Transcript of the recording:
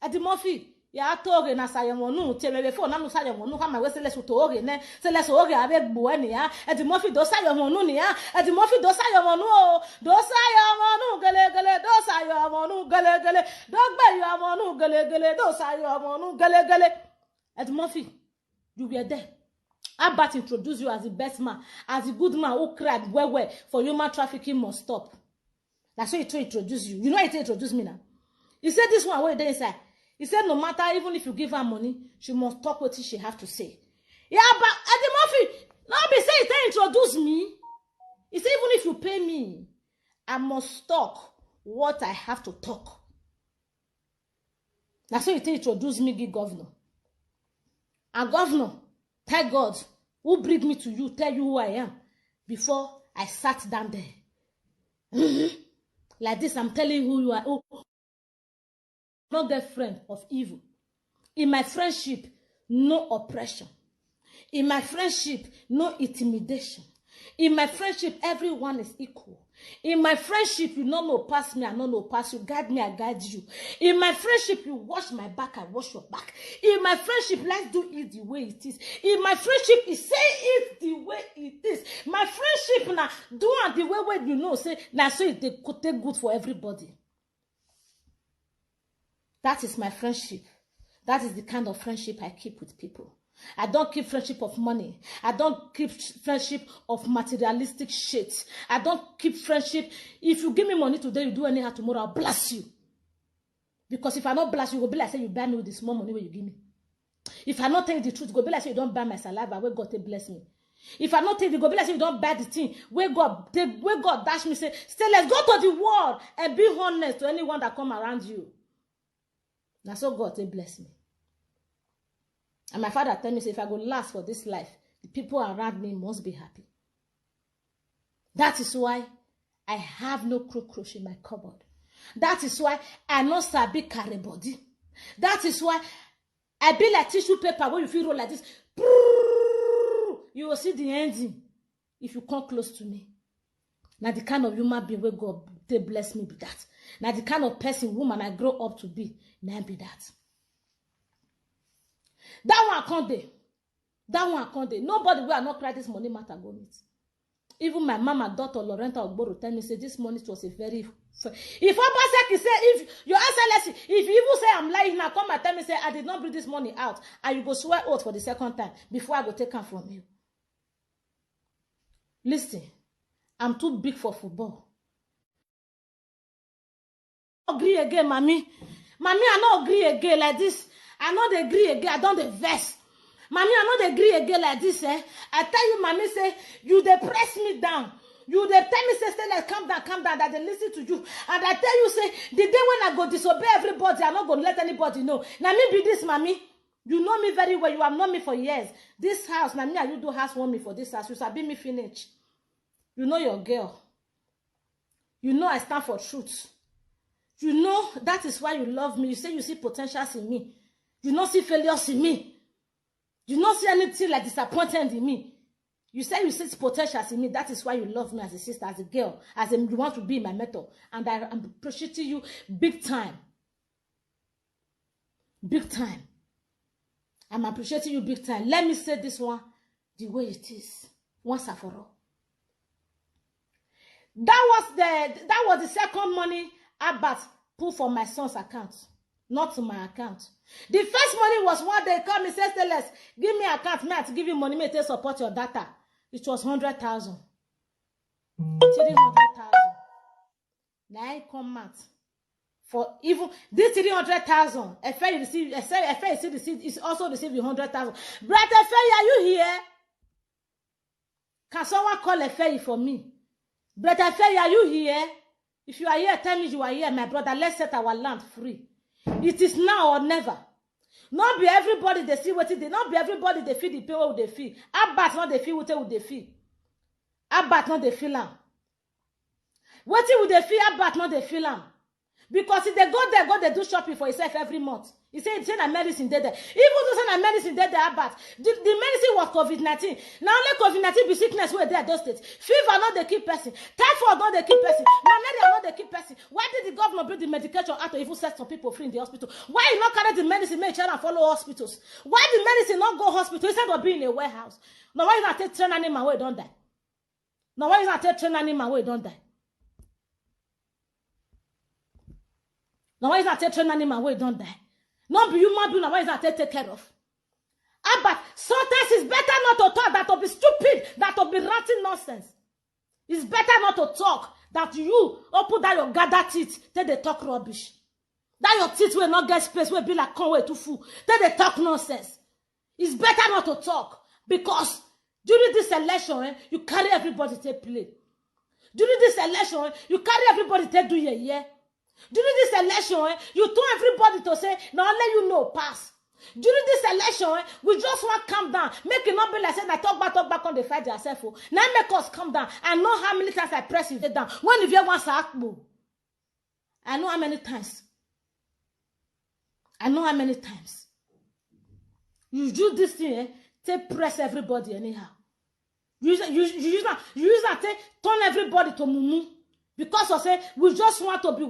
Edimofi. Ya toge na sayemonu temebe fo na sayemonu kama we sele sutoge ne sele soge abe bueni ya Edimofi do sayemonu ni ya Edimofi do sayemonu o do sayemonu gele gele do sayemonu gele gele do gbe yemonu gele gele do sayemonu gele gele Edimofi, you were there. Abat introduced you as the best man, as the good man who cried well for human trafficking must stop. That's why he introduced you. You know he introduced me now. He said this one way there inside. He said no matter even if you give her money, she must talk what she have to say. Yeah, but Edimofi, not be saying they introduce me. He said even if you pay me, I must talk what I have to talk. That's why he introduced me, the governor. And governor, thank God, who bring me to you, tell you who I am, before I sat down there. Like this, I'm telling you who you are. Oh, not the friend of evil. In my friendship, no oppression. In my friendship, no intimidation. In my friendship, everyone is equal. In my friendship, you don't know pass me, I don't know pass you. Guide me, I guide you. In my friendship, you wash my back, I wash your back. In my friendship, let's do it the way it is. In my friendship, you say it the way it is. My friendship now, do it the way you know, say, now so it could take good for everybody. That is my friendship. That is the kind of friendship I keep with people. I don't keep friendship of money. I don't keep friendship of materialistic shit. I don't keep friendship. If you give me money today, you do anyhow tomorrow, I'll bless you. Because if I not bless you, will be like say you buy me with the small money where you give me. If I not tell you the truth, go be like say you don't buy my saliva, where God take bless me. If I not tell you, go be like say you don't buy the thing, where God dash me, say, let's go to the world and be honest to anyone that come around you. That's so God take bless me. And my father tell me, say, if I go last for this life, the people around me must be happy. That is why I have no cockroach in my cupboard. That is why I not sabi carry body. That is why I be like tissue paper when you feel roll like this. You will see the ending if you come close to me. Now the kind of human being where God they bless me be that. Now the kind of person, woman I grow up to be, now be that. That one can't do. That one can't do. Nobody will not cry this money matter go meet. Even my mama, daughter, Lorenta Ogboro tell me, say this money was a very... If Obaseki say, if your excellency, if you even say I'm lying now, come and tell me, say I did not bring this money out, and you go swear oath for the second time before I go take her from you. Listen, I'm too big for football. I don't agree again, mommy. Mommy, I don't agree again like this. I don't agree again. I don't vex. Mommy, I don't agree again like this, eh? I tell you, mommy, say, you they press me down. You they tell me, say, let's calm down, that they listen to you. And I tell you, say, the day when I go disobey everybody, I'm not going to let anybody know. Now, me be this, mommy. You know me very well. You have known me for years. This house, now me and you do house want me for this house. You sabi me finish. You know your girl. You know I stand for truth. You know that is why you love me. You say you see potentials in me. You don't see failures in me. You don't see anything like disappointment in me. You say you see potentials in me. That is why you love me as a sister, as a girl, you want to be my mentor. And I'm appreciating you big time. Big time. I'm appreciating you big time. Let me say this one the way it is. Once and for all. That was the second money Abat put for my son's account. Not to my account. The first money was one day come and says, let's give me account, me to give you money, me to support your data. It was 100,000. 300,000. Now I come out. For even this 300,000, Efe receive, Efe is also receiving 100,000. Brother Efe, are you here? Can someone call Efe for me? Brother Efe, are you here? If you are here, tell me you are here, my brother. Let's set our land free. It is now or never. Not be everybody they see what they not be everybody they feel the pain what they feel. Abat not they feel what they feel. Abat not they feel am. What would they feel? Abat not they feel am. Because if they go there, they do shopping for yourself every month. He said that medicine dead there. Even though that medicine dead there, but the medicine was COVID-19. Now only COVID-19 be sickness where there those states. Fever not the keep person. Typhoid not the keep person. Malaria not the keep person. Why did the government bring the medication out to even set some people free in the hospital? Why you not carry the medicine make China follow hospitals? Why the medicine not go hospital instead of being in a warehouse? Now why you not take train animal where don't die? Now why you not take train animal where don't die? Now why is not take train animal where don't die? Not be human being, why is that take care of? But sometimes it's better not to talk than to be stupid, than to be ranting nonsense. It's better not to talk than you open that your gather teeth, till they talk rubbish. That your teeth will not get space, will be like Conway too full. Till they talk nonsense. It's better not to talk because during this election, you carry everybody to play. During this election, you carry everybody to do yeah. During this election, you told everybody to say, now I'll let you know, pass. During this election, we just want to calm down. Make it not be like saying, I talk back on the fight yourself. Now make us calm down. I know how many times I press it down. When if you want to act, I know how many times. I know how many times. You do this thing, to press everybody anyhow. You use that to turn everybody to mumu. Because of say, we just want to be